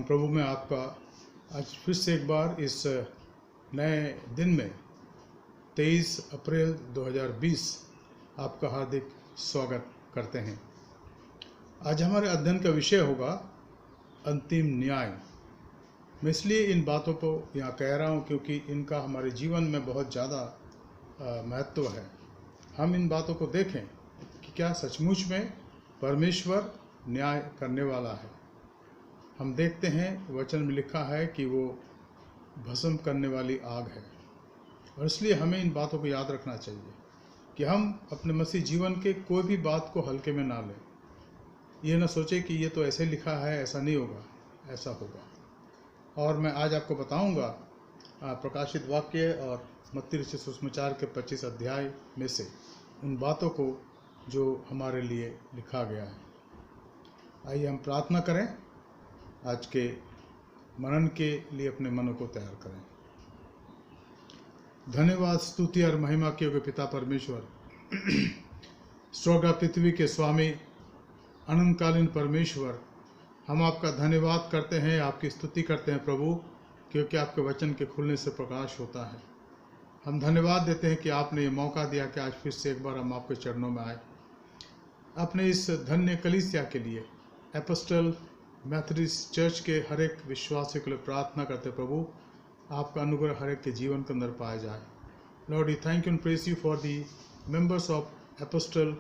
प्रभु में आपका आज फिर से एक बार इस नए दिन में 23 अप्रैल 2020 आपका हार्दिक स्वागत करते हैं। आज हमारे अध्ययन का विषय होगा अंतिम न्याय। मैं इसलिए इन बातों को यहाँ कह रहा हूँ क्योंकि इनका हमारे जीवन में बहुत ज़्यादा महत्व है। हम इन बातों को देखें कि क्या सचमुच में परमेश्वर न्याय करने वाला है। हम देखते हैं वचन में लिखा है कि वो भस्म करने वाली आग है, और इसलिए हमें इन बातों को याद रखना चाहिए कि हम अपने मसीह जीवन के कोई भी बात को हल्के में ना लें। ये ना सोचे कि ये तो ऐसे लिखा है, ऐसा नहीं होगा, ऐसा होगा। और मैं आज आपको बताऊंगा प्रकाशित वाक्य और मत्ती रचित सुसमाचार के 25 अध्याय में से उन बातों को जो हमारे लिए लिखा गया है। आइए हम प्रार्थना करें, आज के मनन के लिए अपने मनों को तैयार करें। धन्यवाद, स्तुति और महिमा के योग्य पिता परमेश्वर, स्वर्ग और पृथ्वी के स्वामी, अनंतकालीन परमेश्वर, हम आपका धन्यवाद करते हैं, आपकी स्तुति करते हैं प्रभु, क्योंकि आपके वचन के खुलने से प्रकाश होता है। हम धन्यवाद देते हैं कि आपने ये मौका दिया कि आज फिर से एक बार हम आपके चरणों में आए। अपने इस धन्य कलीसिया के लिए, एपोस्टल मैथोडिस्ट चर्च के हर एक विश्वासी के लिए प्रार्थना करते प्रभु, आपका अनुग्रह हर एक के जीवन के अंदर पाया जाए। Lord, we thank you and praise you for the members of Apostle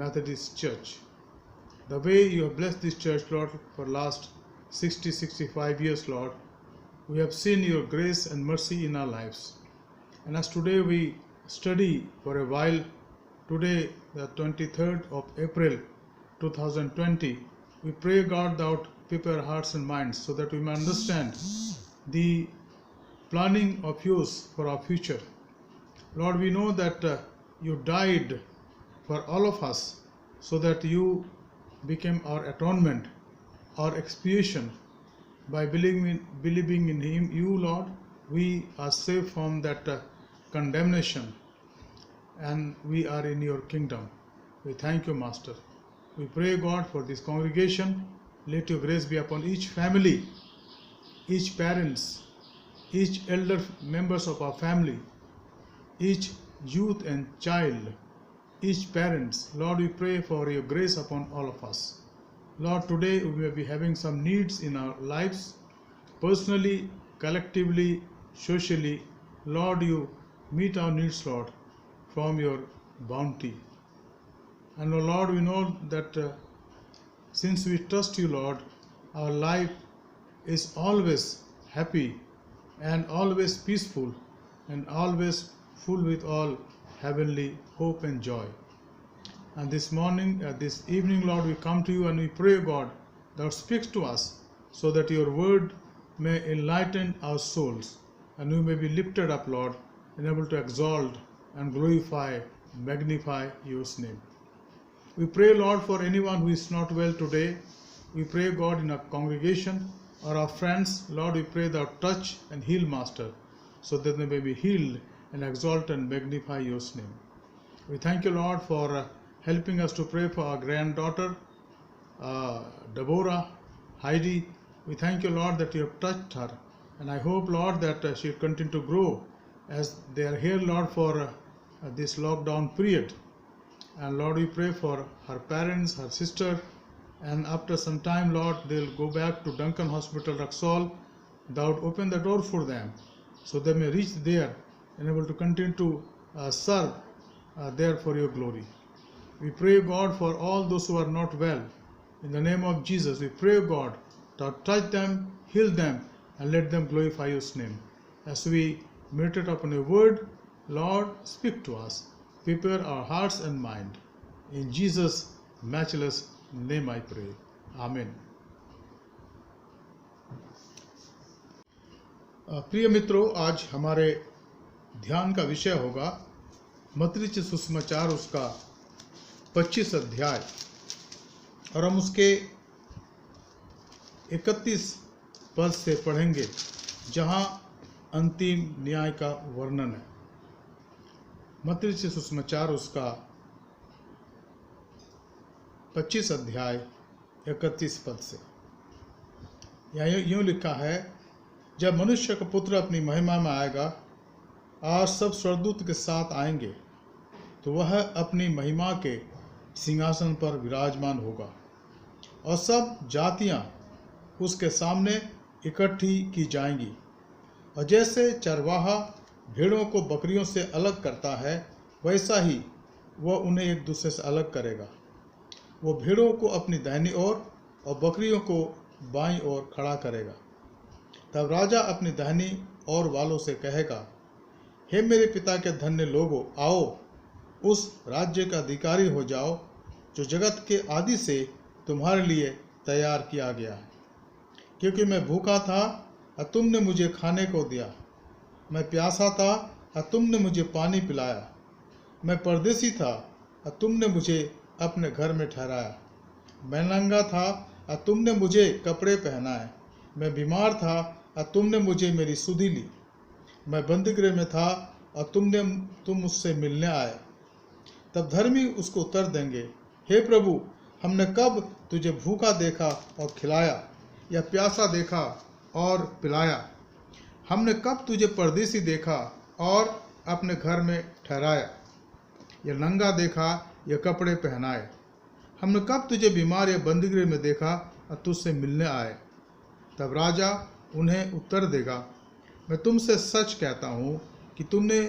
Methodist Church, the way you have blessed this church Lord for last 60-65 years Lord. We have seen your grace and mercy in our lives, and as today we study for a while, today the 23rd of April 2020, we pray God that prepare our hearts and minds so that we may understand the planning of yours for our future. Lord, we know that you died for all of us so that you became our atonement, our expiation. By believing in him, you Lord, we are saved from that condemnation, and we are in your kingdom. We thank you, Master. We pray God for this congregation. Let your grace be upon each family, each parents, each elder members of our family, each youth and child, each parents. Lord, we pray for your grace upon all of us. Lord, today we may be having some needs in our lives, personally, collectively, socially. Lord, you meet our needs, Lord, from your bounty. And oh Lord, we know that since we trust you, Lord, our life is always happy and always peaceful and always full with all heavenly hope and joy. And this morning, this evening, Lord, we come to you and we pray, God, that speaks to us so that your word may enlighten our souls and we may be lifted up, Lord, and able to exalt and glorify, magnify your name. We pray, Lord, for anyone who is not well today. We pray, God, in our congregation or our friends. Lord, we pray thou touch and heal, Master, so that they may be healed and exalt and magnify your name. We thank you, Lord, for helping us to pray for our granddaughter, Deborah, Heidi. We thank you, Lord, that you have touched her. And I hope, Lord, that she will continue to grow as they are here, Lord, for this lockdown period. And Lord, we pray for her parents, her sister, and after some time, Lord, they'll go back to Duncan Hospital, Raxall. Thou would open the door for them so they may reach there and able to continue to serve there for your glory. We pray, God, for all those who are not well. In the name of Jesus, we pray, God, to touch them, heal them, and let them glorify your name. As we meditate upon your word, Lord, speak to us. Prepare our hearts and mind. In Jesus' matchless name I pray. Amen. प्रिय मित्रों, आज हमारे ध्यान का विषय होगा मत्ती रचित सुसमाचार उसका 25 अध्याय, और हम उसके 31 पद से पढ़ेंगे जहां अंतिम न्याय का वर्णन है। मत्ती रचित सुसमाचार उसका 25 अध्याय 31 पद से। यहाँ यूँ लिखा है, जब मनुष्य का पुत्र अपनी महिमा में आएगा और सब स्वर्गदूत के साथ आएंगे तो वह अपनी महिमा के सिंहासन पर विराजमान होगा और सब जातियाँ उसके सामने इकट्ठी की जाएंगी। और जैसे चरवाहा भेड़ों को बकरियों से अलग करता है, वैसा ही वह उन्हें एक दूसरे से अलग करेगा। वो भेड़ों को अपनी दाहिनी ओर और बकरियों को बाईं ओर खड़ा करेगा। तब राजा अपनी दाहिनी ओर वालों से कहेगा, हे मेरे पिता के धन्य लोगों, आओ उस राज्य का अधिकारी हो जाओ जो जगत के आदि से तुम्हारे लिए तैयार किया गया है। क्योंकि मैं भूखा था और तुमने मुझे खाने को दिया, मैं प्यासा था और तुमने मुझे पानी पिलाया, मैं परदेसी था और तुमने मुझे अपने घर में ठहराया, मैं नंगा था और तुमने मुझे कपड़े पहनाए, मैं बीमार था और तुमने मुझे मेरी सुधि ली, मैं बंदीगृह में था और तुम मुझसे मिलने आए। तब धर्मी उसको उत्तर देंगे, हे प्रभु, हमने कब तुझे भूखा देखा और खिलाया, या प्यासा देखा और पिलाया? हमने कब तुझे परदेसी देखा और अपने घर में ठहराया, या नंगा देखा या कपड़े पहनाए? हमने कब तुझे बीमार या बंदीगृह में देखा और तुझसे मिलने आए? तब राजा उन्हें उत्तर देगा, मैं तुमसे सच कहता हूँ कि तुमने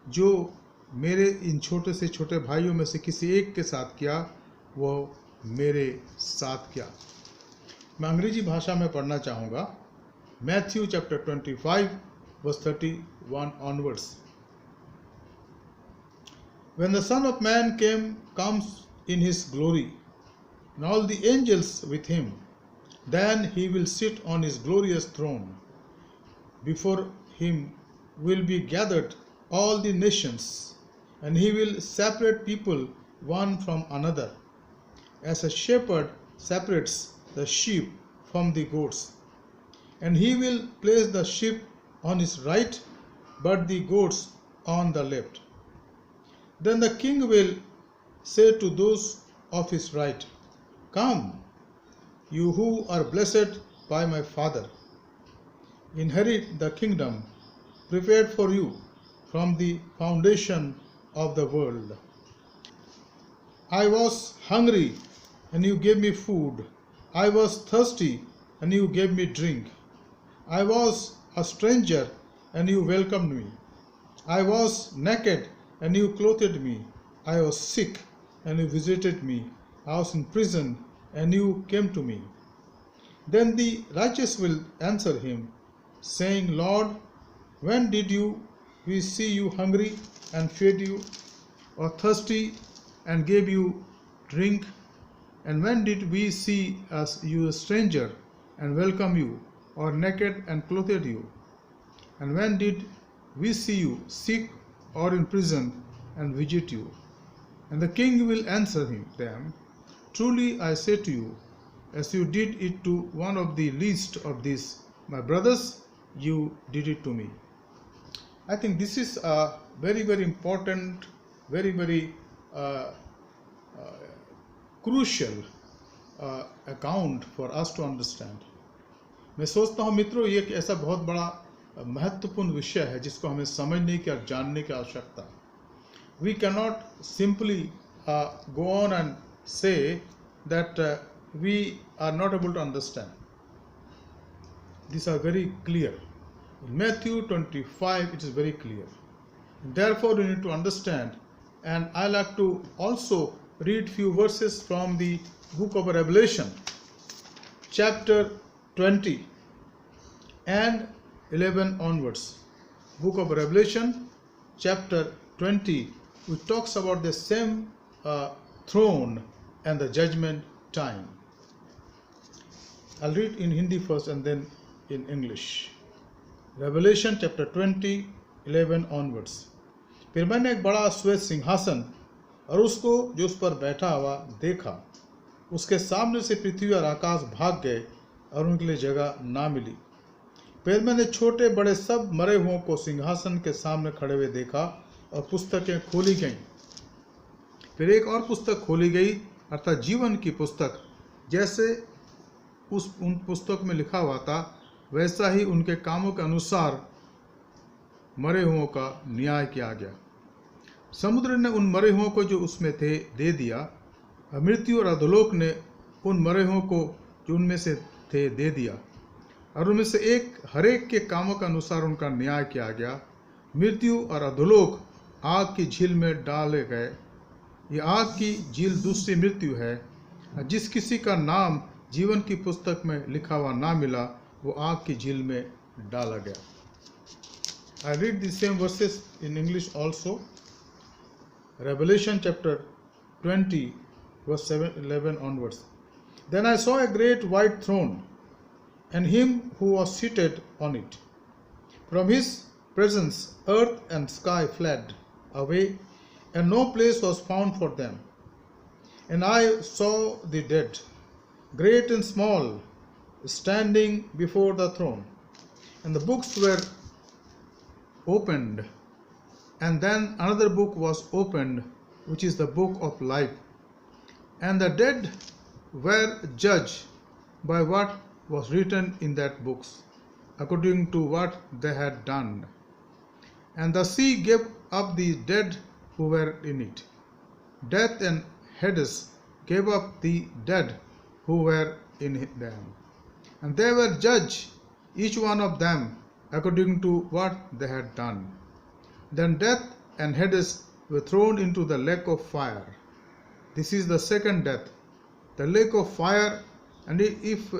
जो मेरे इन छोटे से छोटे भाइयों में से किसी एक के साथ किया, वो मेरे साथ किया। मैं अंग्रेजी भाषा में पढ़ना चाहूँगा। Matthew chapter 25 verse 31 onwards. When the Son of Man comes in his glory, and all the angels with him, then he will sit on his glorious throne. Before him will be gathered all the nations, and he will separate people one from another, as a shepherd separates the sheep from the goats. And he will place the sheep on his right, but the goats on the left. Then the king will say to those of his right, come, you who are blessed by my Father, inherit the kingdom prepared for you from the foundation of the world. I was hungry, and you gave me food. I was thirsty, and you gave me drink. I was a stranger, and you welcomed me. I was naked, and you clothed me. I was sick, and you visited me. I was in prison, and you came to me. Then the righteous will answer him, saying, Lord, when did we see you hungry and fed you, or thirsty and gave you drink? And when did we see you a stranger and welcome you, or naked and clothed you? And when did we see you sick or in prison and visit you? And the king will answer them, truly I say to you, as you did it to one of the least of these, my brothers, you did it to me. I think this is a very, very important, very, very crucial account for us to understand. मैं सोचता हूँ मित्रों, ये एक ऐसा बहुत बड़ा महत्वपूर्ण विषय है जिसको हमें समझने की और जानने की आवश्यकता। We cannot simply go on and say that we are not able to understand. These are very clear. In Matthew 25, it is very clear. Therefore, we need to understand. And I like to also read few verses from the book of Revelation, chapter 20 and 11 onwards. Book of Revelation, chapter 20, which talks about the same throne and the judgment time. I'll read in Hindi first and then in English. Revelation chapter 20, 11 onwards. फिर मैंने एक बड़ा श्वेत सिंहासन और उसको जो उस पर बैठा हुआ देखा। उसके सामने से पृथ्वी और आकाश भाग गए और उनके लिए जगह ना मिली। फिर मैंने छोटे बड़े सब मरे हुओं को सिंहासन के सामने खड़े हुए देखा और पुस्तकें खोली गईं। फिर एक और पुस्तक खोली गई, अर्थात जीवन की पुस्तक। जैसे उन पुस्तक में लिखा हुआ था, वैसा ही उनके कामों के अनुसार मरे हुओं का न्याय किया गया। समुद्र ने उन मरे हुओं को जो उसमें थे दे दिया। मृत्यु और अधोलोक ने उन मरे हुओं को जो उनमें से थे दे दिया, और उनमें से हरेक के कामों के अनुसार उनका न्याय किया गया। मृत्यु और अधोलोक आग की झील में डाले गए। ये आग की झील दूसरी मृत्यु है। जिस किसी का नाम जीवन की पुस्तक में लिखा हुआ ना मिला, वो आग की झील में डाला गया। I read the same verses in English also. Revelation chapter 20 verse 11 onwards. Then I saw a great white throne, and him who was seated on it. From his presence earth and sky fled away, and no place was found for them. And I saw the dead, great and small, standing before the throne. And the books were opened, and then another book was opened, which is the book of life. And the dead were judged by what was written in that books, according to what they had done. And the sea gave up the dead who were in it. Death and Hades gave up the dead who were in them. And they were judged, each one of them, according to what they had done. Then death and Hades were thrown into the lake of fire. This is the second death, the lake of fire. And if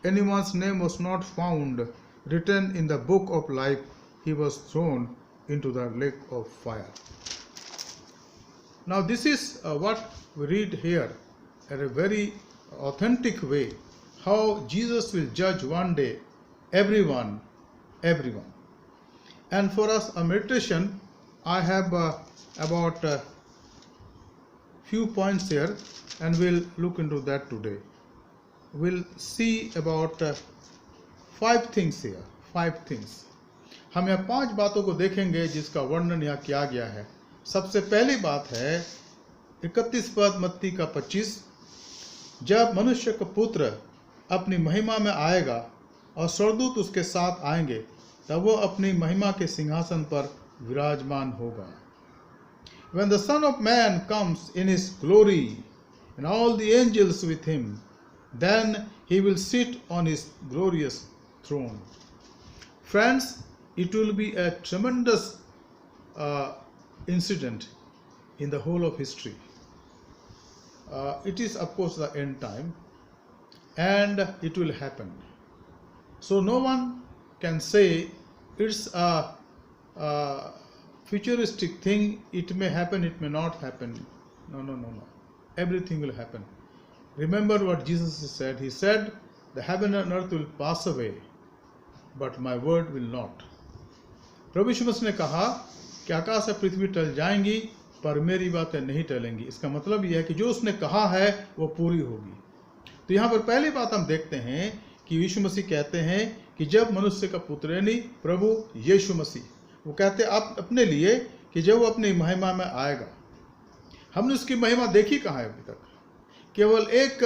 anyone's name was not found written in the book of life, he was thrown into the lake of fire. Now this is what we read here in a very authentic way, how Jesus will judge one day everyone. And for us a meditation, I have about few points here, and we'll look into that today. We'll see about 5 things here, 5 things. हम यहाँ 5 बातों को देखेंगे जिसका वर्णन यहाँ किया गया है। सबसे पहली बात है 31 पद मत्ती का 25, जब मनुष्य का पुत्र अपनी महिमा में आएगा और स्वर्गदूत उसके साथ आएंगे, तब वो अपनी महिमा के सिंहासन पर विराजमान होगा। When the Son of Man comes in his glory and all the angels with him, then he will sit on his glorious throne. Friends, it will be a tremendous incident in the whole of history. It is of course the end time, and it will happen. So no one can say it's a futuristic thing, it may happen, it may not happen. No. Everything will happen. Remember what Jesus said. He said, the heaven and earth will pass away, but my word will not. प्रभु यीशु मसीह ने कहा कि आकाश और पृथ्वी टल जाएंगी, पर मेरी बातें नहीं टलेंगी। इसका मतलब यह है कि जो उसने कहा है वो पूरी होगी। तो यहाँ पर पहली बात हम देखते हैं कि यीशु मसीह कहते हैं कि जब मनुष्य का पुत्र यानी प्रभु यीशु मसीह, वो कहते हैं आप अपने लिए कि जब वो अपनी महिमा में आएगा। हमने उसकी महिमा देखी कहाँ है अभी तक? केवल एक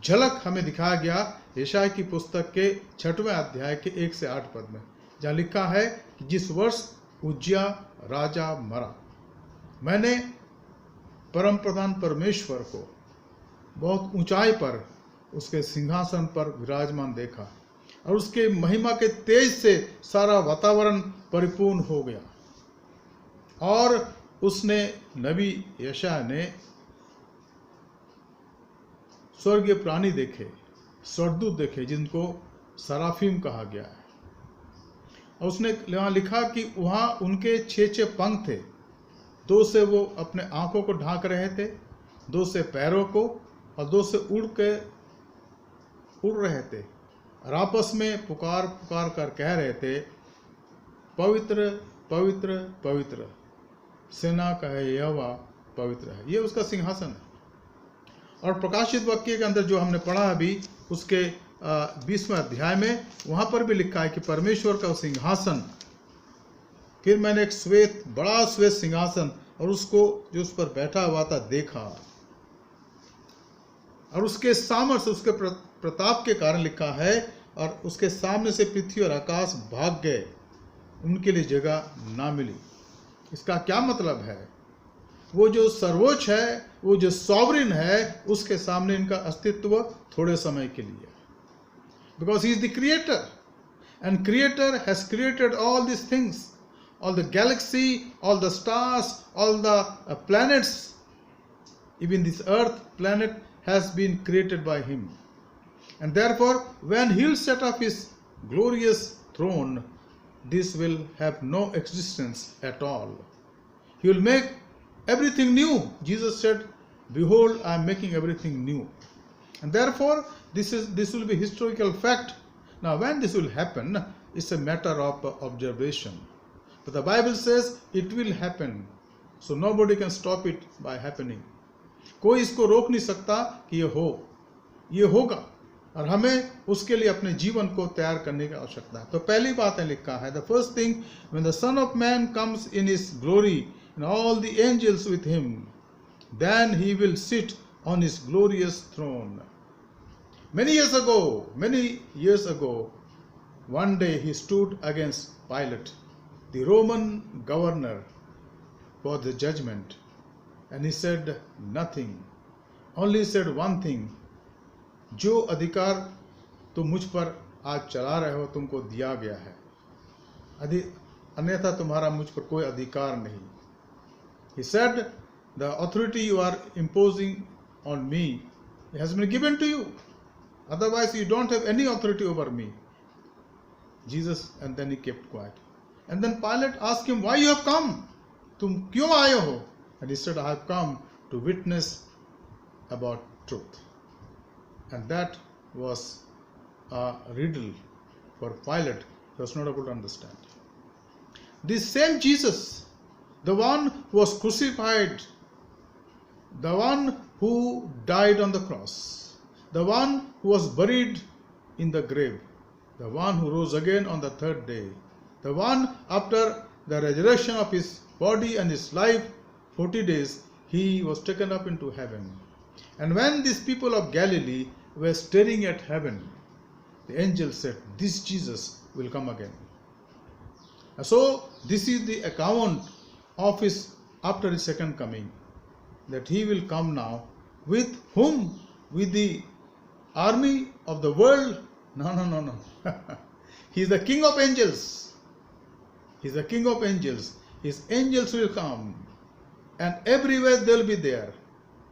झलक हमें दिखाया गया यशायाह की पुस्तक के 6वें अध्याय के 1 से 8 पद में, जहाँ लिखा है कि जिस वर्ष उज्जिया राजा मरा, मैंने परम प्रधान परमेश्वर को बहुत ऊंचाई पर उसके सिंहासन पर विराजमान देखा, और उसके महिमा के तेज से सारा वातावरण परिपूर्ण हो गया। और उसने नबी यशायाह ने स्वर्गीय प्राणी देखे, स्वर्गदूत देखे, जिनको सराफीम कहा गया है। और उसने वहाँ लिखा कि वहाँ उनके 6 पंख थे, 2 से वो अपने आंखों को ढांक रहे थे, 2 से पैरों को, और 2 से उड़ रहे थे, और आपस में पुकार कर कह रहे थे, पवित्र पवित्र पवित्र सेना का है यहोवा पवित्र है। ये उसका सिंहासन है। और प्रकाशित वाक्य के अंदर जो हमने पढ़ा अभी, उसके 20वें अध्याय में, वहाँ पर भी लिखा है कि परमेश्वर का सिंहासन, फिर मैंने एक बड़ा श्वेत सिंहासन और उसको जो उस पर बैठा हुआ था देखा, और उसके सामर्थ्य, उसके प्रताप के कारण लिखा है, और उसके सामने से पृथ्वी और आकाश भाग गए, उनके लिए जगह ना मिली। इसका क्या मतलब है? वो जो सर्वोच्च है, वो जो सॉवरिन है, उसके सामने इनका अस्तित्व थोड़े समय के लिए, because he is the creator, and creator has created all this things, all the galaxy, all the stars, all the planets, even this earth planet has been created by him. And therefore, when he'll set up his glorious throne, this will have no existence at all. He will make everything new. Jesus said, behold, I am making everything new. And therefore, this will be historical fact. Now, when this will happen, it's a matter of observation. But the Bible says it will happen, so nobody can stop it by happening. कोई इसको रोक नहीं सकता कि ये होगा, और हमें उसके लिए अपने जीवन को तैयार करने की आवश्यकता है। तो पहली बात है, लिखा है, the first thing, when the Son of Man comes in his glory and all the angels with him, then he will sit on his glorious throne. Many years ago, one day he stood against Pilate, the Roman governor, for the judgment, and he said nothing, only said one thing, जो अधिकार तुम मुझ पर आज चला रहे हो तुमको दिया गया है, अन्यथा तुम्हारा मुझ पर कोई अधिकार नहीं. He said, the authority you are imposing on me has been given to you, otherwise you don't have any authority over me. Jesus, and then he kept quiet. And then Pilate asked him, why you have come? तुम क्यों आए हो? And he said, I have come to witness about truth. And that was a riddle for Pilate. He was not able to understand. This same Jesus, the one who was crucified, the one who died on the cross, the one who was buried in the grave, the one who rose again on the third day, the one after the resurrection of his body and his life, 40 days, he was taken up into heaven. And when these people of Galilee were staring at heaven, the angel said, this Jesus will come again. So this is the account of his after his second coming, that he will come now with whom? With the army of the world? No. He is the King of angels. He is the King of angels. His angels will come, and everywhere they will be there.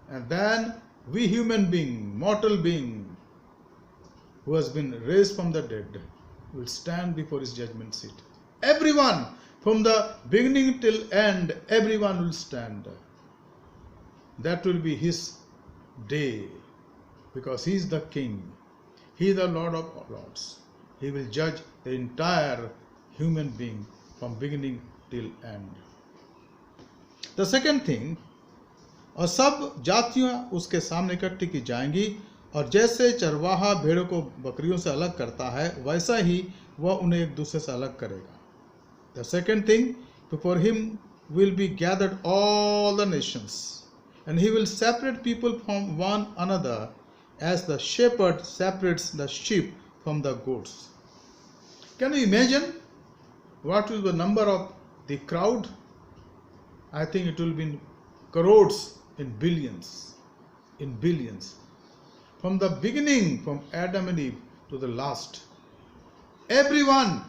And then we human being, mortal being, who has been raised from the dead, will stand before his judgment seat. Everyone, from the beginning till end, everyone will stand. That will be his day, because he is the King. He is the Lord of Lords. He will judge the entire human being from beginning till end. The second thing, और सब जातियां उसके सामने इकट्ठी की जाएंगी, और जैसे चरवाहा भेड़ों को बकरियों से अलग करता है, वैसा ही वह उन्हें एक दूसरे से अलग करेगा. The second thing, before him will be gathered all the nations, and he will separate people from one another as the shepherd separates the sheep from the goats. Can you imagine what will be the number of the crowd? I think it will be in crores, in billions. From the beginning, from Adam and Eve to the last. Everyone.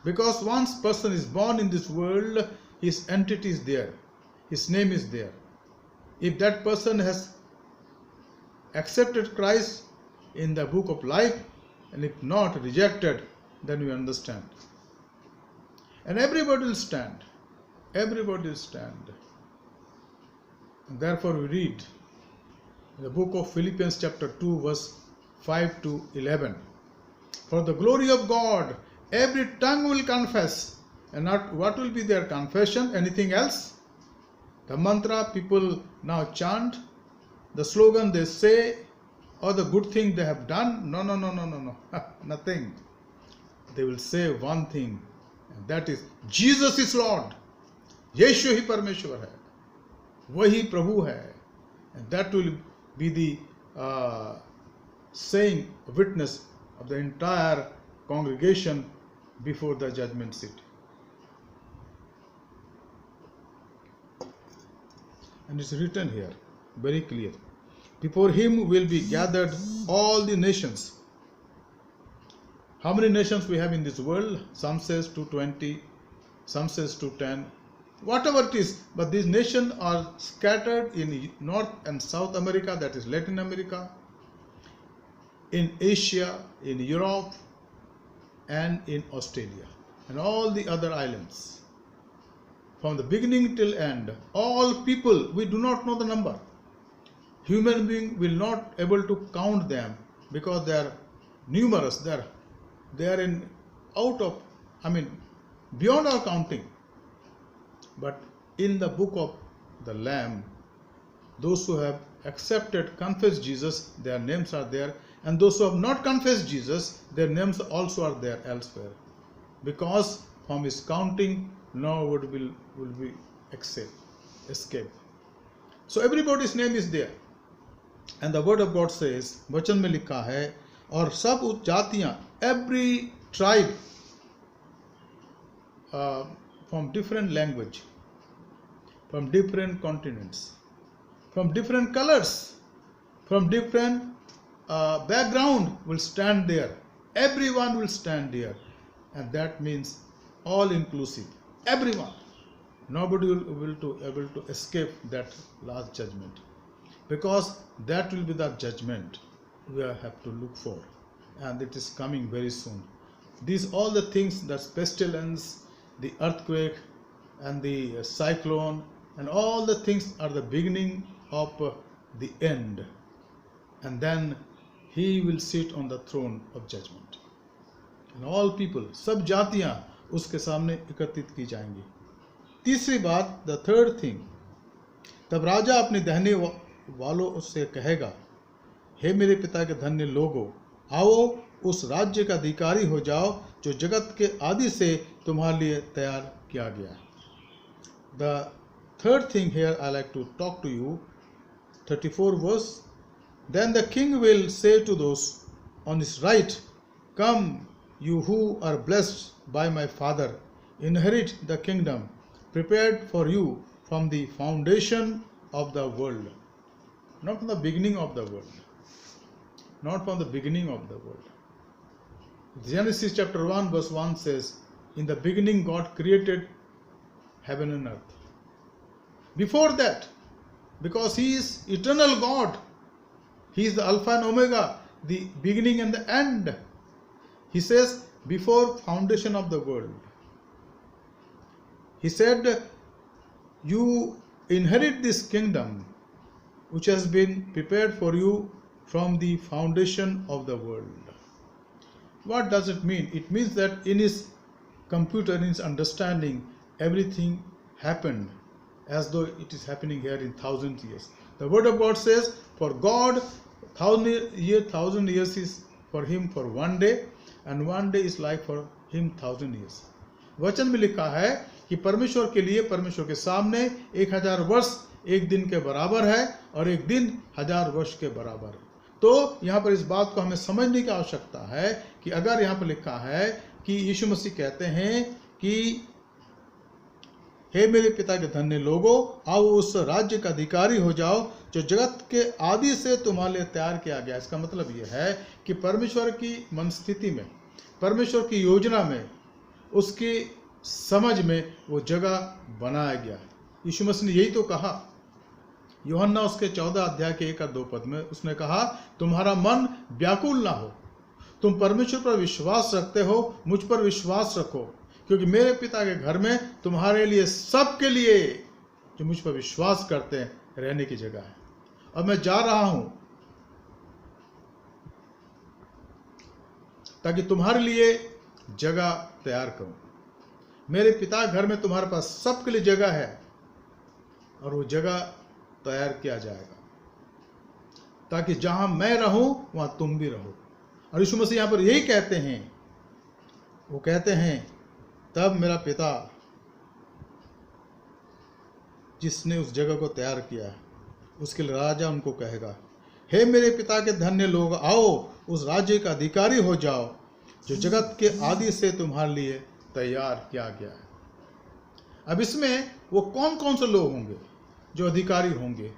Because once person is born in this world, his entity is there. His name is there. If that person has accepted Christ in the book of life, and if not, rejected, then we understand. And everybody will stand. Everybody will stand. And therefore we read in the book of Philippians chapter 2 verse 5 to 11. For the glory of God, every tongue will confess. And not what will be their confession? Anything else? The mantra people now chant, the slogan they say, or the good thing they have done? No. Nothing. They will say one thing, and that is, Jesus is Lord. यीशु ही परमेश्वर है, वही प्रभु है. And that will be the saying a witness of the entire congregation before the judgment seat. And it's written here very clear. Before him will be gathered all the nations. How many nations we have in this world? Some says 220, some says 210, whatever it is. But these nations are scattered in North and South America, that is Latin America, in Asia, in Europe, and in Australia, and all the other islands. From the beginning till end, all people, we do not know the number. Human being will not able to count them because they are numerous. They are in out of, beyond our counting. But in the book of the Lamb, those who have accepted, confessed Jesus, their names are there, and those who have not confessed Jesus, their names also are there elsewhere. Because from his counting, no word will be escape. So everybody's name is there. And the word of God says, वचन में लिखा है, और सब जातियां, every tribe from different language, from different continents, from different colors, from different background will stand there. Everyone will stand there. And that means all inclusive. Everyone. Nobody will be able to escape that last judgment. Because that will be the judgment we have to look for. And it is coming very soon. These all the things, the pestilence, the earthquake, and the cyclone, and all the things are the beginning of the end. And then he will sit on the throne of judgment. And all people, सब जातियां उसके सामने एकत्रित की जाएंगी. तीसरी बात, the third thing, तब राजा अपने दाहिने वालों से कहेगा, हे मेरे पिता के धन्य लोगों, आओ उस राज्य का अधिकारी हो जाओ जो जगत के आदि से तुम्हारे लिए तैयार किया गया. The third thing here I like to talk to you, 34 verse. Then the king will say to those on his right, come, you who are blessed by my father, inherit the kingdom prepared for you from the foundation of the world. Not from the beginning of the world. Not from the beginning of the world. Genesis chapter 1 verse 1 says, in the beginning God created heaven and earth. Before that, because he is eternal God, he is the Alpha and Omega, the beginning and the end. He says, before foundation of the world. He said, you inherit this kingdom which has been prepared for you from the foundation of the world. What does it mean? It means that in his computer, in his understanding, everything happened as though it is happening here in 1,000 years. The word of God says, for God, 1,000 years is for him for one day, and one day is like for him 1,000 years. वचन में लिखा है कि परमेश्वर के लिए, परमेश्वर के सामने 1000 वर्ष एक दिन के बराबर है और एक दिन 1000 वर्ष के बराबर है. तो यहाँ पर इस बात को हमें समझने की आवश्यकता है कि अगर यहाँ पर लिखा है कि यीशु मसीह कहते हैं कि हे मेरे पिता के धन्य लोगों, आओ उस राज्य का अधिकारी हो जाओ जो जगत के आदि से तुम्हारे लिए तैयार किया गया. इसका मतलब यह है कि परमेश्वर की मनस्थिति में, परमेश्वर की योजना में, उसकी समझ में वो जगह बनाया गया. यीशु मसीह ने यही तो कहा. यूहन्ना उसके 14 अध्याय के 1 और 2 पद में उसने कहा, तुम्हारा मन व्याकुल ना हो, तुम परमेश्वर पर विश्वास रखते हो, मुझ पर विश्वास रखो, क्योंकि मेरे पिता के घर में तुम्हारे लिए, सबके लिए जो मुझ पर विश्वास करते हैं, रहने की जगह है. और मैं जा रहा हूं ताकि तुम्हारे लिए जगह तैयार करूं. मेरे पिता घर में तुम्हारे पास सबके लिए जगह है और वो जगह तैयार किया जाएगा ताकि जहां मैं रहूं वहां तुम भी रहो. और यीशु मसीह यहां पर यही कहते हैं. वो कहते हैं, तब मेरा पिता जिसने उस जगह को तैयार किया है, उसके लिए राजा उनको कहेगा, हे मेरे पिता के धन्य लोग, आओ उस राज्य का अधिकारी हो जाओ जो जगत के आदि से तुम्हारे लिए तैयार किया गया है। अब इसमें वो कौन कौन से लोग होंगे जो अधिकारी होंगे?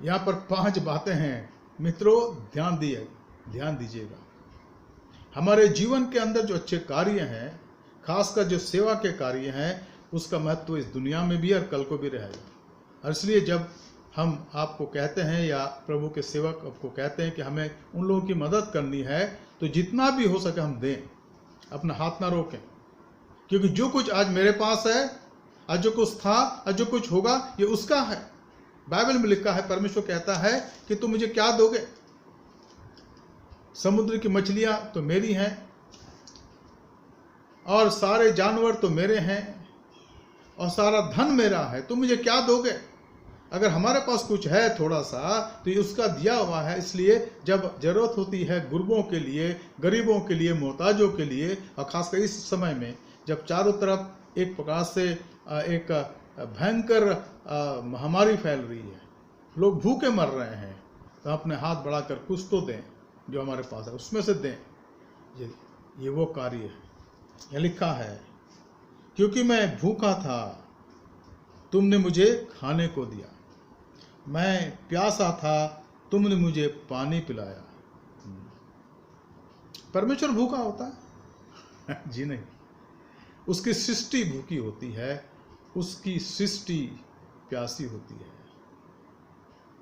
यहाँ पर 5 बातें हैं मित्रों, ध्यान दीजिएगा। हमारे जीवन के अंदर जो अच्छे कार्य हैं, खासकर जो सेवा के कार्य हैं, उसका महत्व इस दुनिया में भी और कल को भी रहेगा। और इसलिए जब हम आपको कहते हैं या प्रभु के सेवक आपको कहते हैं कि हमें उन लोगों की मदद करनी है, तो जितना भी हो सके हम दें, अपना हाथ ना रोकें। क्योंकि जो कुछ आज मेरे पास है, आज जो कुछ था, आज जो कुछ होगा, ये उसका है। बाइबल में लिखा है, परमेश्वर कहता है कि तुम मुझे क्या दोगे? समुद्र की मछलियां तो मेरी हैं और सारे जानवर तो मेरे हैं और सारा धन मेरा है, तुम मुझे क्या दोगे? अगर हमारे पास कुछ है थोड़ा सा, तो ये उसका दिया हुआ है। इसलिए जब जरूरत होती है गुरबों के लिए, गरीबों के लिए, मोहताजों के लिए, और खासकर इस समय में जब चारों तरफ एक प्रकार से एक भयंकर महामारी फैल रही है, लोग भूखे मर रहे हैं, तो अपने हाथ बढ़ाकर कुछ तो दें, जो हमारे पास है उसमें से दें। ये वो कार्य है। यह लिखा है, क्योंकि मैं भूखा था तुमने मुझे खाने को दिया, मैं प्यासा था तुमने मुझे पानी पिलाया। परमेश्वर भूखा होता है? जी नहीं, उसकी सृष्टि भूखी होती है, उसकी सृष्टि प्यासी होती है।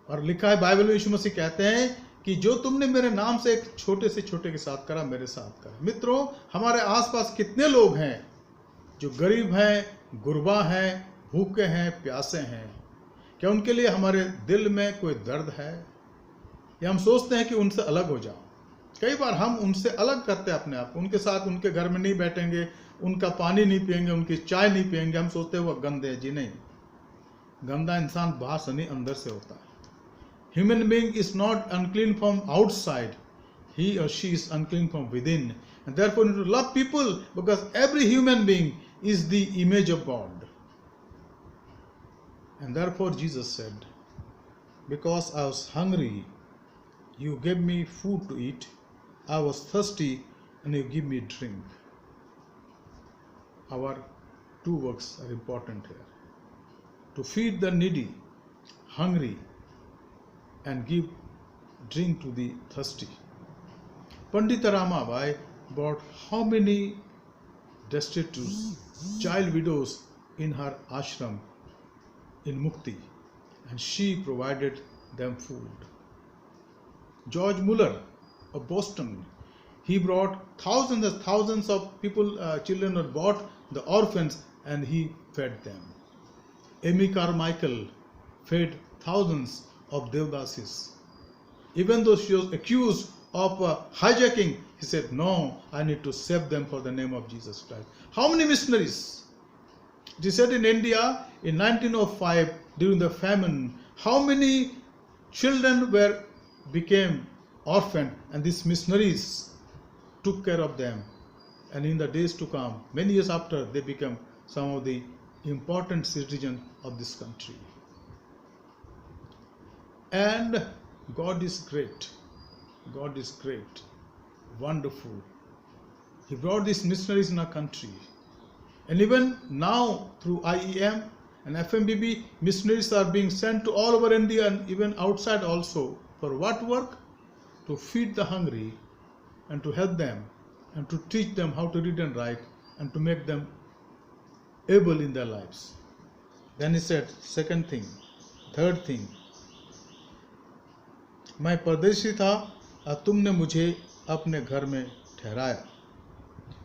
और लिखा है बाइबल में, यीशु मसीह कहते हैं कि जो तुमने मेरे नाम से एक छोटे से छोटे के साथ करा, मेरे साथ करा। मित्रों, हमारे आसपास कितने लोग हैं जो गरीब हैं, गुरबा हैं, भूखे हैं, प्यासे हैं? क्या उनके लिए हमारे दिल में कोई दर्द है? या हम सोचते हैं कि उनसे अलग हो जाओ? कई बार हम उनसे अलग करते हैं अपने आप को, उनके साथ उनके घर में नहीं बैठेंगे, उनका पानी नहीं पिएंगे, उनकी चाय नहीं पिएंगे। हम सोचते हैं वो गंदे हैं। जी नहीं, गंदा इंसान बाहर से नहीं, अंदर से होता है। Human being is not unclean from outside, he or she is unclean from within, and therefore you need to love people, because every human being is the image of God. And therefore Jesus said, because I was hungry, you gave me food to eat, I was thirsty, and you give me drink. Our 2 works are important here: to feed the needy, hungry, and give drink to the thirsty. Pandita Ramabai brought how many destitute child widows in her ashram in Mukti, and she provided them food. George Muller of Boston, he brought thousands and thousands of people, children were brought, the orphans, and he fed them. Amy Carmichael fed thousands of Devdasis. Even though she was accused of hijacking, he said, no, I need to save them for the name of Jesus Christ. How many missionaries? He said in India in 1905 during the famine, how many children became orphaned, and these missionaries took care of them. And in the days to come, many years after, they became some of the important citizens of this country. And God is great. God is great. Wonderful. He brought these missionaries in our country. And even now through IEM and FMBB, missionaries are being sent to all over India and even outside also. For what work? To feed the hungry and to help them and to teach them how to read and write and to make them able in their lives. Then he said, second thing, third thing, मैं परदेशी था और तुमने मुझे अपने घर में ठहराया.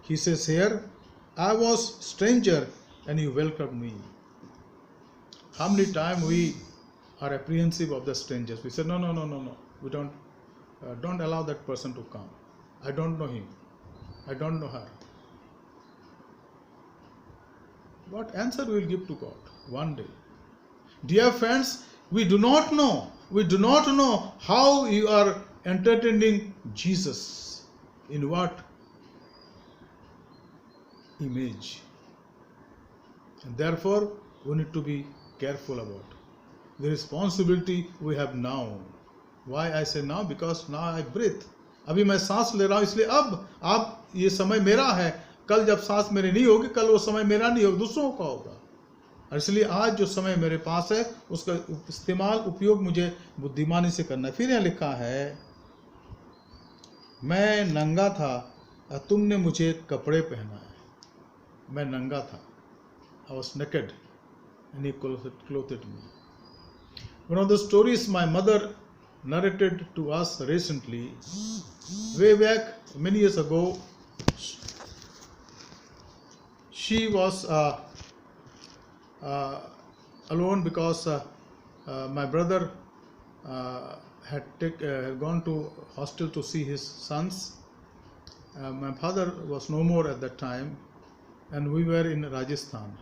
He says here, I was stranger and you welcomed me. How many times we are apprehensive of the strangers? We say, no, we don't allow that person to come. I don't know him. I don't know her. What answer we will give to God one day? Dear friends, we do not know how you are entertaining Jesus, in what image. And therefore, we need to be careful about the responsibility we have now. Why I say now? Because now I breathe. अभी मैं सांस ले रहा हूँ, इसलिए अब ये समय मेरा है. कल जब सांस मेरी नहीं होगी, कल वो समय मेरा नहीं होगा, दूसरों का होगा. और इसलिए आज जो समय मेरे पास है उसका इस्तेमाल, उपयोग मुझे बुद्धिमानी से करना है. फिर यहाँ लिखा है, मैं नंगा था और तुमने मुझे कपड़े पहनाए. मैं नंगा था. I was naked and he clothed me. One of the stories my mother narrated to us recently, way back many years ago, she was alone because my brother had gone to hostel to see his sons. My father was no more at that time, and we were in Rajasthan.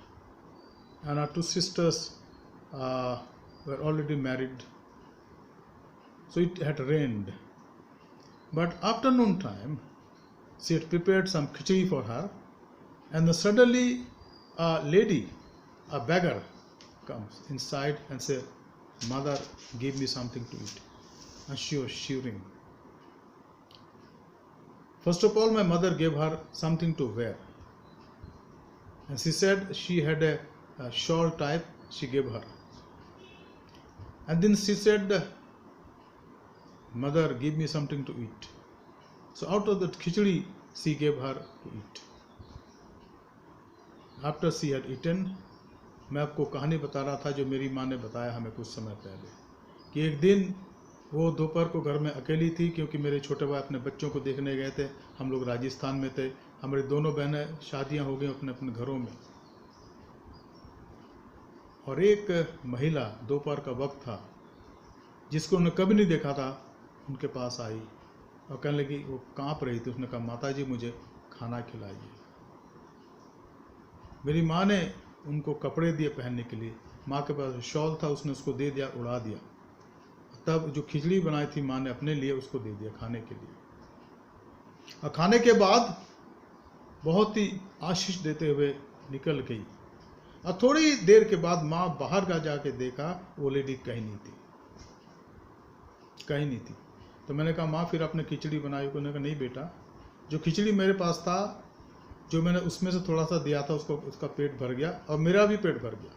And our two sisters were already married, so it had rained. But afternoon time, she had prepared some khichdi for her, and suddenly a lady, a beggar, comes inside and says, "Mother, give me something to eat." And she was shivering. First of all, my mother gave her something to wear, and she said she had a shawl type, she gave her. And then she said, "Mother, give me something to eat." So out of that khichdi, she gave her to eat. After she had eaten, मैं आपको कहानी बता रहा था जो मेरी माँ ने बताया हमें कुछ समय पहले, कि एक दिन वो दोपहर को घर में अकेली थी, क्योंकि मेरे छोटे भाई अपने बच्चों को देखने गए थे. हम लोग राजस्थान में थे. हमारी दोनों बहनें शादियां हो गई अपने अपने घरों में. और एक महिला, दोपहर का वक्त था, जिसको उन्होंने कभी नहीं देखा था, उनके पास आई और कहने लगी, वो कांप रही थी. उसने कहा, "माताजी, मुझे खाना खिलाइए." मेरी माँ ने उनको कपड़े दिए पहनने के लिए. माँ के पास शॉल था, उसने उसको दे दिया, उड़ा दिया. तब जो खिचड़ी बनाई थी माँ ने अपने लिए, उसको दे दिया खाने के लिए. और खाने के बाद बहुत ही आशीष देते हुए निकल गई. और थोड़ी देर के बाद माँ बाहर का जाके देखा, वो लेडी कहीं नहीं थी, कहीं नहीं थी. तो मैंने कहा, "माँ, फिर आपने खिचड़ी बनाई?" उन्होंने कहा, "नहीं बेटा, जो खिचड़ी मेरे पास था, जो मैंने उसमें से थोड़ा सा दिया था, उसका पेट भर गया और मेरा भी पेट भर गया."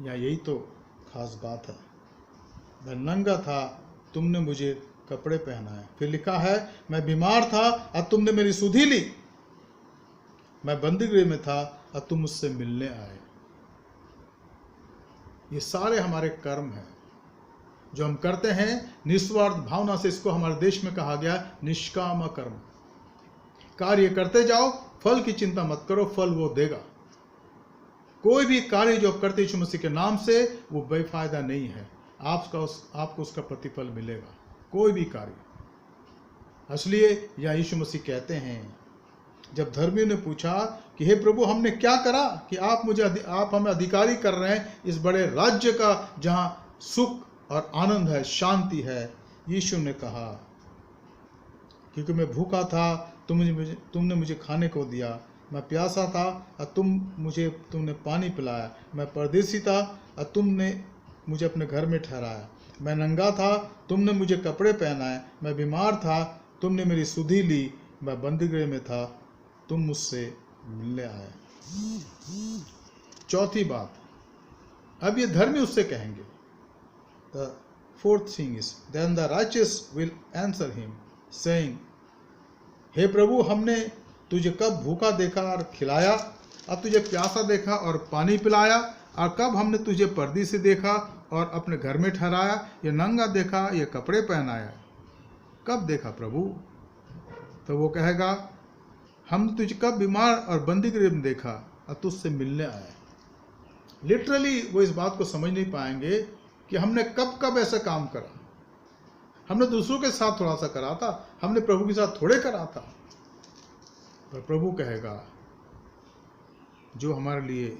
या यही तो खास बात है. मैं नंगा था, तुमने मुझे कपड़े पहनाए. फिर लिखा है, मैं बीमार था और तुमने मेरी सुधि ली. मैं बंदीगृह में था और तुम मुझसे मिलने आए. ये सारे हमारे कर्म हैं जो हम करते हैं निस्वार्थ भावना से. इसको हमारे देश में कहा गया निष्काम कर्म. कार्य करते जाओ, फल की चिंता मत करो, फल वो देगा. कोई भी कार्य जो आप करते यीशु मसीह के नाम से, वो बेफायदा नहीं है. आपको उसका प्रतिफल मिलेगा, कोई भी कार्य. इसलिए यह यीशु मसीह कहते हैं, जब धर्मियों ने पूछा कि हे प्रभु, हमने क्या करा कि आप हमें अधिकारी कर रहे हैं इस बड़े राज्य का, जहां सुख और आनंद है, शांति है. यीशु ने कहा, क्योंकि मैं भूखा था, तुमने मुझे खाने को दिया. मैं प्यासा था और तुमने पानी पिलाया. मैं परदेसी था और तुमने मुझे अपने घर में ठहराया. मैं नंगा था, तुमने मुझे कपड़े पहनाए. मैं बीमार था, तुमने मेरी सुधि ली. मैं बंदीगृह में था, तुम मुझसे मिलने आए. चौथी बात, अब ये धर्मी उससे कहेंगे. The fourth thing is, then the righteous will answer him, saying, हे प्रभु, हमने तुझे कब भूखा देखा और खिलाया, अब तुझे प्यासा देखा और पानी पिलाया, और कब हमने तुझे परदेसी देखा और अपने घर में ठहराया, या नंगा देखा, या कपड़े पहनाया. कब देखा प्रभु? तो वो कहेगा, हमने तुझे कब बीमार और बंदीगृह में देखा और तुझसे मिलने आया. लिटरली वो इस बात को समझ नहीं पाएंगे कि हमने कब कब ऐसा काम करा. हमने दूसरों के साथ थोड़ा सा करा था, हमने प्रभु के साथ थोड़े करा था. पर प्रभु कहेगा, जो हमारे लिए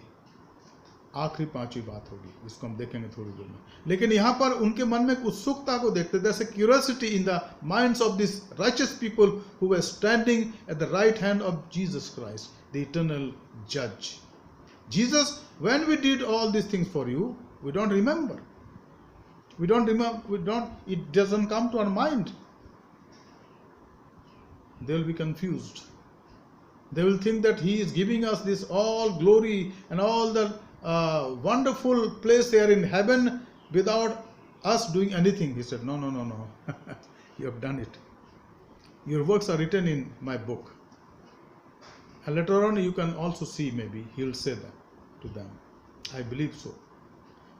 आखिरी पांचवी बात होगी, इसको हम देखेंगे थोड़ी देर में. लेकिन यहाँ पर उनके मन में उत्सुकता को देखते, there's a curiosity in the minds of these righteous people who were standing at the right hand of Jesus Christ, the eternal judge. Jesus, when we did all these things for you, we don't remember. We don't remember, it doesn't come to our mind. They will be confused. They will think that He is giving us this all glory and all the wonderful place there in heaven without us doing anything. He said, no. You have done it. Your works are written in my book. And later on you can also see, maybe He will say that to them. I believe so.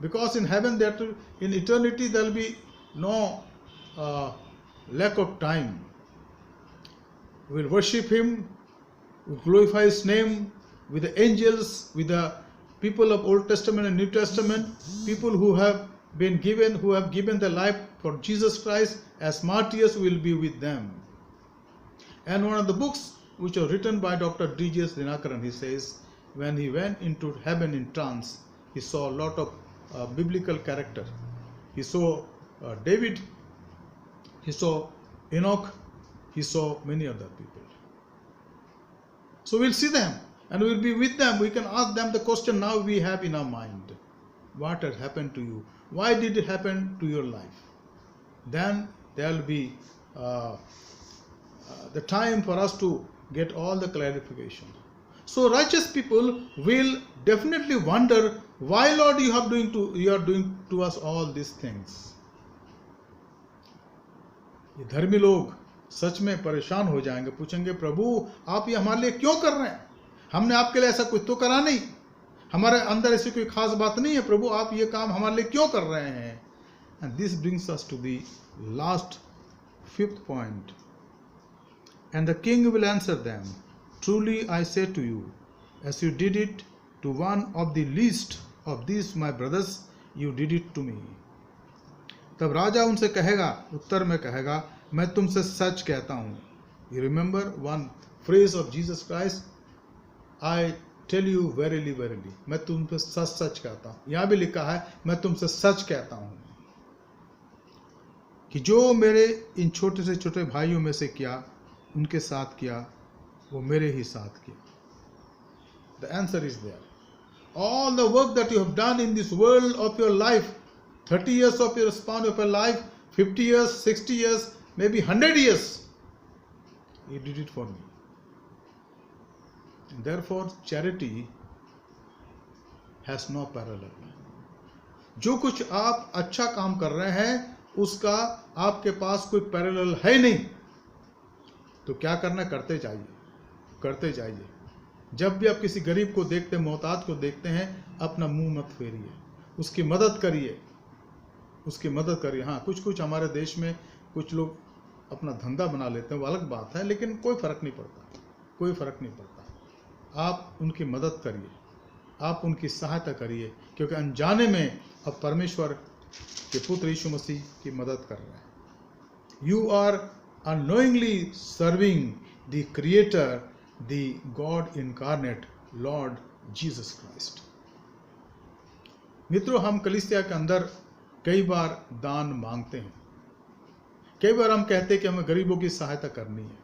Because in heaven, in eternity, there will be no lack of time. We will worship Him, we will glorify His name with the angels, with the people of Old Testament and New Testament, people who have given their life for Jesus Christ as martyrs. Will be with them. And one of the books which was written by Dr. D.J.S. Dinakaran, he says, when he went into heaven in trance, he saw a lot of biblical character. He saw David, he saw Enoch, he saw many other people. So we'll see them and we'll be with them. We can ask them the question now we have in our mind. What had happened to you? Why did it happen to your life? Then there will be the time for us to get all the clarification. So righteous people will definitely wonder, why Lord you are doing to us all these things. ये धर्मी लोग सच में परेशान हो जाएंगे, पूछेंगे प्रभु आप ये हमारे लिए क्यों कर रहे हैं? हमने आपके लिए ऐसा कुछ तो करा नहीं, हमारे अंदर ऐसी कोई खास बात नहीं है, प्रभु आप ये काम हमारे लिए क्यों कर रहे हैं? And this brings us to the last 5th point. And the king will answer them, truly I say to you, as you did it to one of the least of these my brothers, you did it to me. तब राजा उनसे कहेगा, उत्तर में कहेगा, मैं तुमसे सच कहता हूँ. You remember one phrase of Jesus Christ, I tell you verily, verily. मैं तुमसे सच सच कहता हूँ. यहाँ भी लिखा है, मैं तुमसे सच कहता हूँ कि जो मेरे इन छोटे से छोटे भाइयों में से किया, उनके साथ किया, वो मेरे ही साथ किया. The answer is there. All the work that you have done in this world of your life, 30 years of your span of your life, 50 years, 60 years, maybe 100 years, you did it for me. And therefore, charity has no parallel. जो कुछ आप अच्छा काम कर रहे हैं, उसका आपके पास कोई पैरेलल है नहीं. तो क्या करना? करते जाइए. जब भी आप किसी गरीब को देखते हैं, मोहताज को देखते हैं, अपना मुंह मत फेरिए, उसकी मदद करिए. हाँ, कुछ हमारे देश में कुछ लोग अपना धंधा बना लेते हैं, वो अलग बात है, लेकिन कोई फर्क नहीं पड़ता. आप उनकी मदद करिए, आप उनकी सहायता करिए, क्योंकि अनजाने में अब परमेश्वर के पुत्र यीशु मसीह की मदद कर रहे हैं. You are unknowingly serving the Creator, the God incarnate, Lord Jesus Christ. मित्रों, हम कलीसिया के अंदर कई बार दान मांगते हैं. कई बार हम कहते हैं कि हमें गरीबों की सहायता करनी है.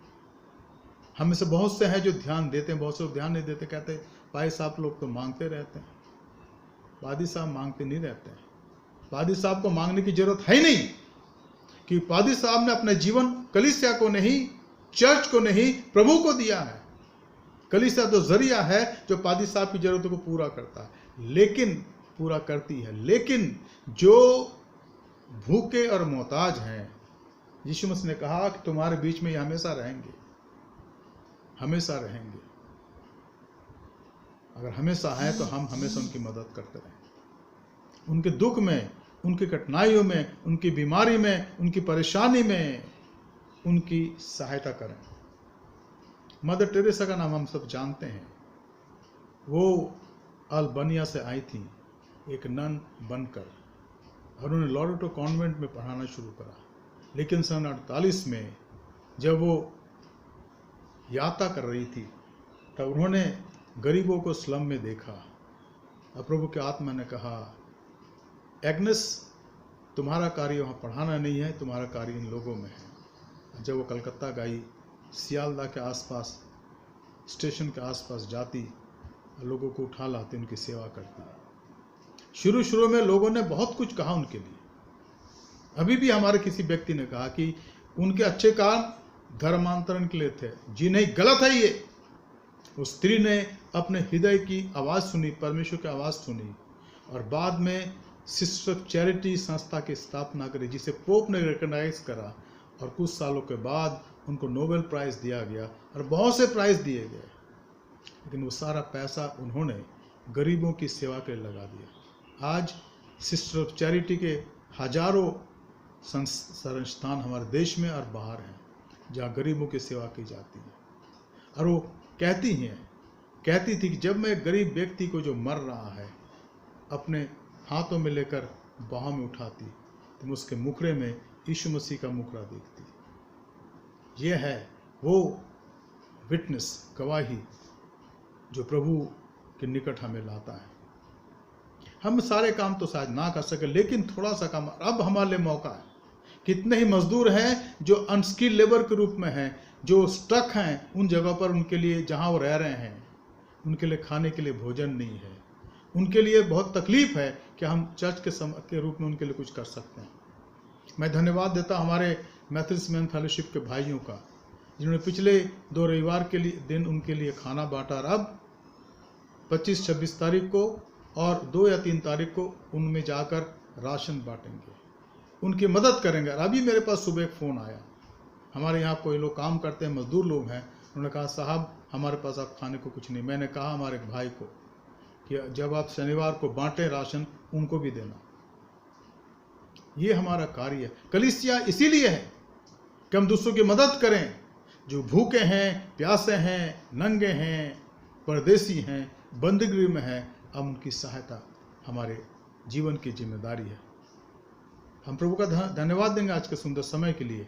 हम में से बहुत से हैं जो ध्यान देते हैं, बहुत से लोग ध्यान नहीं देते, कहते हैं भाई साहब लोग तो मांगते रहते हैं. पादी साहब मांगते नहीं रहते हैं. पादी साहब को मांगने की जरूरत है नहीं, कि पादी साहब ने अपने जीवन कलीसिया को नहीं, चर्च को नहीं, प्रभु को दिया है. कलीसिया तो जरिया है जो पादी साहब की जरूरतों को पूरा करती है. लेकिन जो भूखे और मोहताज हैं, यीशु मसीह ने कहा कि तुम्हारे बीच में ये हमेशा रहेंगे. अगर हमेशा है तो हम हमेशा उनकी मदद करते रहें. उनके दुख में, उनकी कठिनाइयों में, उनकी बीमारी में, उनकी परेशानी में उनकी सहायता करें. मदर टेरेसा का नाम हम सब जानते हैं. वो अल्बानिया से आई थी एक नन बनकर, और उन्होंने लॉरेटो कॉन्वेंट में पढ़ाना शुरू करा. लेकिन सन 48 में जब वो यात्रा कर रही थी, तब उन्होंने गरीबों को स्लम में देखा. और प्रभु की आत्मा ने कहा, एग्नेस, तुम्हारा कार्य वहाँ पढ़ाना नहीं है, तुम्हारा कार्य इन लोगों में है. जब वो कलकत्ता गई, सियालदा के आसपास, स्टेशन के आसपास जाती, लोगों को उठा लाती, उनकी सेवा करती. शुरू में लोगों ने बहुत कुछ कहा उनके लिए, अभी भी हमारे किसी व्यक्ति ने कहा कि उनके अच्छे काम धर्मांतरण के लिए थे। जी नहीं, गलत है ये। उस स्त्री ने अपने हृदय की आवाज़ सुनी, परमेश्वर की आवाज़ सुनी, और बाद में सिस्टर ऑफ चैरिटी संस्था की स्थापना करी, जिसे पोप ने रिकॉग्नाइज करा, और कुछ सालों के बाद उनको नोबेल प्राइज दिया गया और बहुत से प्राइज दिए गए। लेकिन वो सारा पैसा उन्होंने गरीबों की सेवा के लिए लगा दिया। आज सिस्टर ऑफ चैरिटी के हजारों संस्थान हमारे देश में और बाहर हैं, जहाँ गरीबों की सेवा की जाती है। और वो कहती थी कि जब मैं एक गरीब व्यक्ति को जो मर रहा है अपने हाथों में लेकर बाहों में उठाती, तो मैं उसके मुखड़े में यीशु मसीह का मुखड़ा देखती। यह है वो विटनेस, गवाही, जो प्रभु के निकट हमें लाता है। हम सारे काम तो शायद ना कर सके, लेकिन थोड़ा सा काम अब हमारे लिए मौका है। कितने ही मजदूर हैं जो अनस्किल्ड लेबर के रूप में हैं, जो स्टक हैं उन जगह पर, उनके लिए जहां वो रह रहे हैं, उनके लिए खाने के लिए भोजन नहीं है, उनके लिए बहुत तकलीफ है कि हम चर्च के रूप में उनके लिए कुछ कर सकते हैं। मैं धन्यवाद देता हमारे मैथडिस्ट मेन फेलोशिप के भाइयों का, जिन्होंने पिछले 2 रविवार के लिए दिन उनके लिए खाना बांटा, और अब 25-26 तारीख को और 2 या 3 तारीख को उनमें जाकर राशन बांटेंगे, उनकी मदद करेंगे। और अभी मेरे पास सुबह एक फ़ोन आया, हमारे यहाँ कोई लोग काम करते हैं, मजदूर लोग हैं, उन्होंने कहा साहब हमारे पास अब खाने को कुछ नहीं। मैंने कहा हमारे एक भाई को कि जब आप शनिवार को बांटें राशन, उनको भी देना। ये हमारा कार्य है। कलीसिया इसीलिए है कि हम दूसरों की मदद करें, जो भूखे हैं, प्यासे हैं, नंगे हैं, परदेसी हैं, बंदीगृह में हैं। अब उनकी सहायता हमारे जीवन की जिम्मेदारी है। हम प्रभु का धन्यवाद देंगे आज के सुंदर समय के लिए,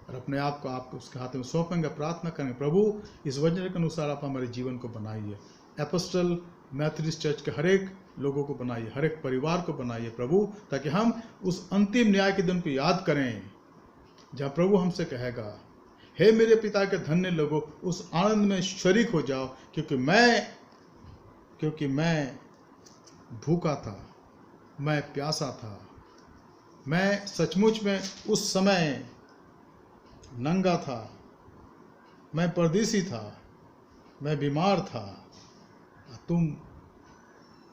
और अपने आप को आपको उसके हाथ में सौंपेंगे, प्रार्थना करेंगे प्रभु इस वचन के अनुसार आप हमारे जीवन को बनाइए। एपोस्टल मैथडिस्ट चर्च के हर एक लोगों को बनाइए, हर एक परिवार को बनाइए प्रभु, ताकि हम उस अंतिम न्याय के दिन को याद करें, जहाँ प्रभु हमसे कहेगा, हे मेरे पिता के धन्य लोगों, उस आनंद में शरीक हो जाओ, क्योंकि मैं भूखा था, मैं प्यासा था, मैं सचमुच में उस समय नंगा था, मैं परदेसी था, मैं बीमार था, तुम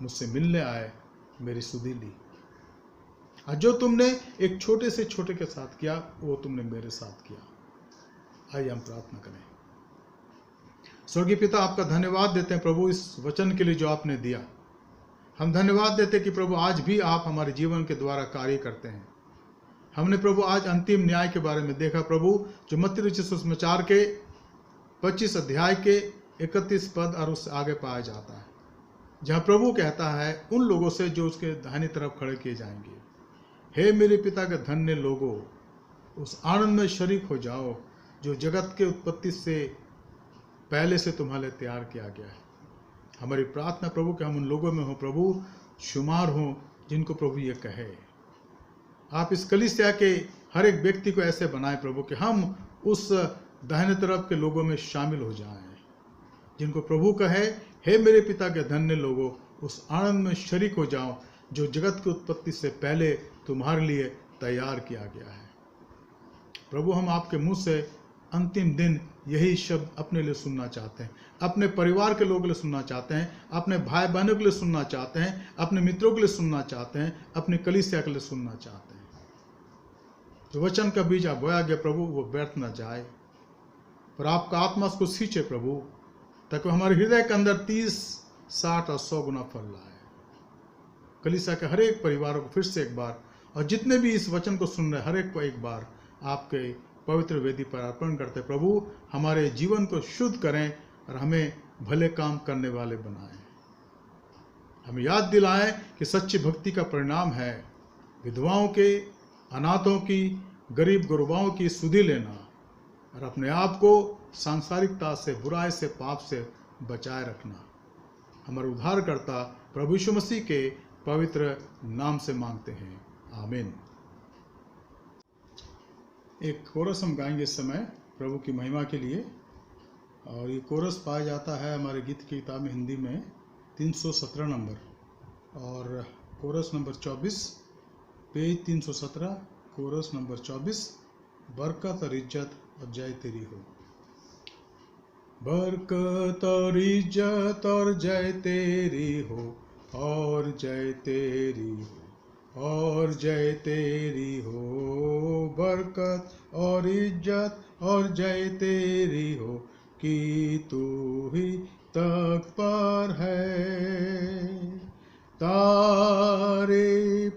मुझसे मिलने आए, मेरी सुधि ली। और जो तुमने एक छोटे से छोटे के साथ किया, वो तुमने मेरे साथ किया। आइए हम प्रार्थना करें। स्वर्गीय पिता, आपका धन्यवाद देते हैं प्रभु इस वचन के लिए जो आपने दिया। हम धन्यवाद देते हैं कि प्रभु आज भी आप हमारे जीवन के द्वारा कार्य करते हैं। हमने प्रभु आज अंतिम न्याय के बारे में देखा प्रभु, जो मत्ती रचित सुसमाचार के 25 अध्याय के 31 पद और उससे आगे पाया जाता है, जहाँ प्रभु कहता है उन लोगों से जो उसके दाहिनी तरफ खड़े किए जाएंगे, हे मेरे पिता के धन्य लोगों, उस आनंद में शरीक हो जाओ जो जगत के उत्पत्ति से पहले से तुम्हारे लिए तैयार किया गया है। हमारी प्रार्थना प्रभु कि हम उन लोगों में हो प्रभु, शुमार हो जिनको प्रभु ये कहे। आप इस कलीसिया के हर एक व्यक्ति को ऐसे बनाए प्रभु कि हम उस दाहिने तरफ के लोगों में शामिल हो जाएं, जिनको प्रभु कहे, हे मेरे पिता के धन्य लोगों, उस आनंद में शरीक हो जाओ जो जगत की उत्पत्ति से पहले तुम्हारे लिए तैयार किया गया है। प्रभु हम आपके मुंह से अंतिम दिन यही शब्द अपने लिए सुनना चाहते हैं, अपने परिवार के लोगों के लिए सुनना चाहते हैं, अपने भाई बहनों के लिए सुनना चाहते हैं, अपने मित्रों के लिए सुनना चाहते हैं, अपने कलीसिया के लिए सुनना चाहते हैं। जो वचन का बीज बोया गया प्रभु, वो व्यर्थ न जाए, पर आपका आत्मा उसको सींचे प्रभु, ताकि हमारे हृदय के अंदर 30, 60 और 100 गुना फल लाए। कलीसिया के हर एक परिवारों को फिर से एक बार, और जितने भी इस वचन को सुन रहे हर एक को एक बार आपके पवित्र वेदी पर अर्पण करते प्रभु, हमारे जीवन को शुद्ध करें और हमें भले काम करने वाले बनाएं। हमें याद दिलाएं कि सच्ची भक्ति का परिणाम है विधवाओं के, अनाथों की, गरीब गुरबाओं की सुधि लेना और अपने आप को सांसारिकता से, बुराई से, पाप से बचाए रखना। हमारे उद्धारकर्ता प्रभु यीशु मसीह के पवित्र नाम से मांगते हैं, आमीन। एक कोरस हम गाएंगे इस समय प्रभु की महिमा के लिए, और ये कोरस पाया जाता है हमारे गीत की किताब में हिंदी में 317 नंबर, और chorus number 24, page 317, chorus number 24, बरकत और इज्जत और जय तेरी हो। बरकत और इज्जत और जय तेरी हो, और जय तेरी हो, और जय तेरी हो। बरकत और इज्जत और जय तेरी हो, कि तू ही तख्त पर है। तारीफ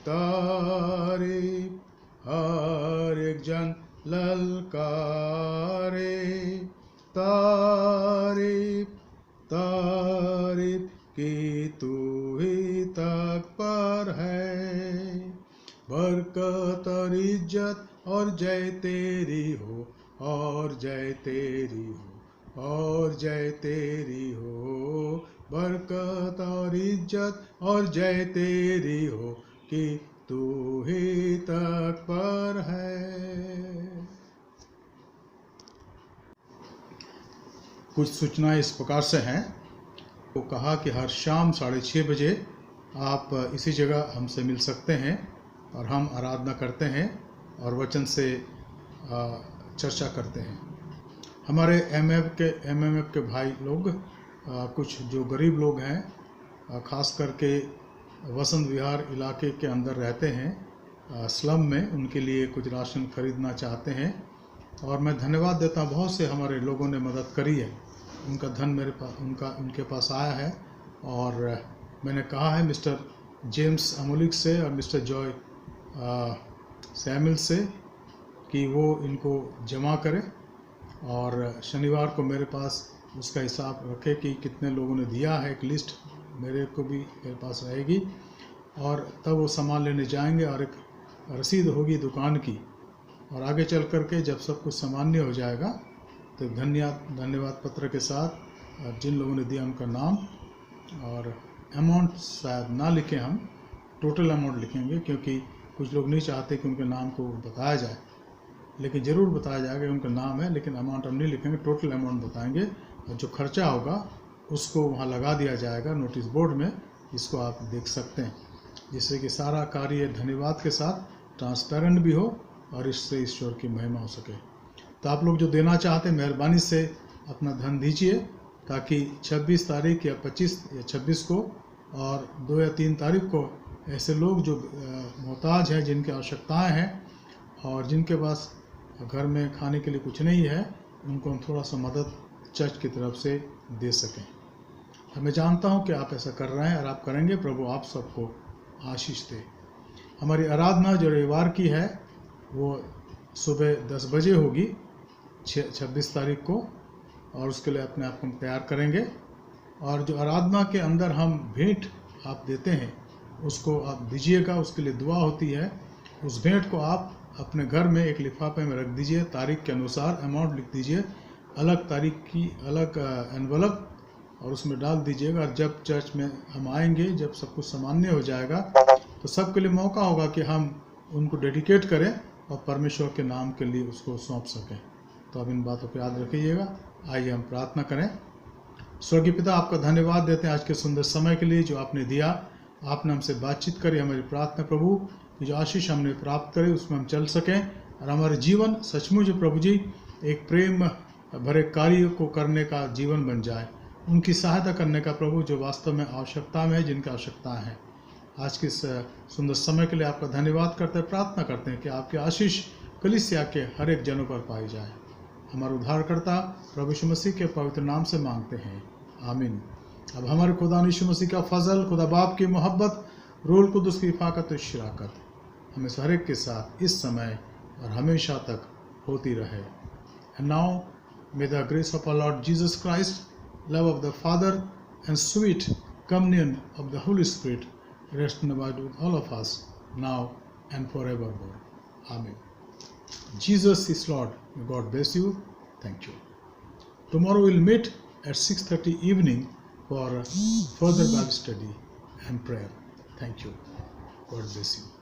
तारीफ हर एक जन ललकारे। तारीफ तारीफ कि तू ही तख्त पर है। बरकत और इज्जत और जय तेरी हो, और जय तेरी हो, और जय तेरी हो। बरकत और इज्जत और जय तेरी हो, कि तू ही तख्त पर है। कुछ सूचनाएं इस प्रकार से हैं। वो कहा कि हर शाम 6:30 बजे आप इसी जगह हमसे मिल सकते हैं और हम आराधना करते हैं और वचन से चर्चा करते हैं। हमारे एमएमएफ के भाई लोग, कुछ जो गरीब लोग हैं, ख़ास करके वसंत विहार इलाके के अंदर रहते हैं, स्लम में, उनके लिए कुछ राशन खरीदना चाहते हैं और मैं धन्यवाद देता हूँ। बहुत से हमारे लोगों ने मदद करी है। उनका धन मेरे पास उनके पास आया है और मैंने कहा है मिस्टर जेम्स अमोलिक से और मिस्टर जॉय सैमुअल से कि वो इनको जमा करें और शनिवार को मेरे पास उसका हिसाब रखे कि कितने लोगों ने दिया है। एक लिस्ट मेरे पास रहेगी और तब वो सामान लेने जाएंगे और एक रसीद होगी दुकान की। और आगे चल करके जब सब कुछ सामान्य हो जाएगा तो धन्यवाद पत्र के साथ जिन लोगों ने दिया उनका नाम और अमाउंट शायद ना लिखें, हम टोटल अमाउंट लिखेंगे, क्योंकि कुछ लोग नहीं चाहते कि उनके नाम को बताया जाए, लेकिन ज़रूर बताया जाएगा कि उनका नाम है, लेकिन अमाउंट हम नहीं लिखेंगे, टोटल अमाउंट बताएंगे और जो खर्चा होगा उसको वहाँ लगा दिया जाएगा नोटिस बोर्ड में, जिसको आप देख सकते हैं, जिससे कि सारा कार्य धन्यवाद के साथ ट्रांसपेरेंट भी हो और इससे ईश्वर की महिमा हो सके। तो आप लोग जो देना चाहते हैं मेहरबानी से अपना धन दीजिए, ताकि 26 तारीख या 25 या 26 को और 2 या 3 तारीख को ऐसे लोग जो मोहताज हैं, जिनकी आवश्यकताएं हैं और जिनके पास घर में खाने के लिए कुछ नहीं है, उनको हम थोड़ा सा मदद चर्च की तरफ से दे सकें। मैं जानता हूं कि आप ऐसा कर रहे हैं और आप करेंगे। प्रभु आप सबको आशीष दे। हमारी आराधना जो रविवार की है वो सुबह 10 बजे होगी 26 तारीख को, और उसके लिए अपने आप को तैयार करेंगे। और जो आराधना के अंदर हम भेंट आप देते हैं उसको आप दीजिएगा, उसके लिए दुआ होती है। उस भेंट को आप अपने घर में एक लिफाफे में रख दीजिए, तारीख के अनुसार अमाउंट लिख दीजिए, अलग तारीख की अलग एनवलप और उसमें डाल दीजिएगा। और जब चर्च में हम आएंगे, जब सब कुछ सामान्य हो जाएगा, तो सबके लिए मौका होगा कि हम उनको डेडिकेट करें और परमेश्वर के नाम के लिए उसको सौंप सकें। तो अब इन बातों को याद रखिएगा। आइए हम प्रार्थना करें। स्वर्गीय पिता, आपका धन्यवाद देते हैं आज के सुंदर समय के लिए जो आपने दिया। आपने हमसे बातचीत करी। हमारी प्रार्थना प्रभु कि जो आशीष हमने प्राप्त करे उसमें हम चल सकें और हमारे जीवन सचमुच प्रभु जी एक प्रेम भरे कार्य को करने का जीवन बन जाए। उनकी सहायता करने का प्रभु जो वास्तव में आवश्यकता में है, जिनकी आवश्यकताएं हैं। आज के इस सुंदर समय के लिए आपका धन्यवाद करते हैं। प्रार्थना करते हैं कि आपकी आशीष कलीसिया के हर एक जनों पर पाई जाए। हमारे उद्धारकर्ता प्रभु यीशु मसीह के पवित्र नाम से मांगते हैं, आमीन। अब हमारे खुदा यीशु मसीह का फजल, खुदा बाप की मोहब्बत, रूहुल कुद्दुस की हिफाकत और शराकत हमें हर एक के साथ इस समय और हमेशा तक होती रहे। And now may the grace of our Lord Jesus Christ, love of the Father and sweet communion of the Holy Spirit rest and abide with all of us now and forevermore. Amen. Jesus is Lord. May God bless you. Thank you. Tomorrow we'll meet at 6:30 evening for further Bible study and prayer. Thank you. God bless you.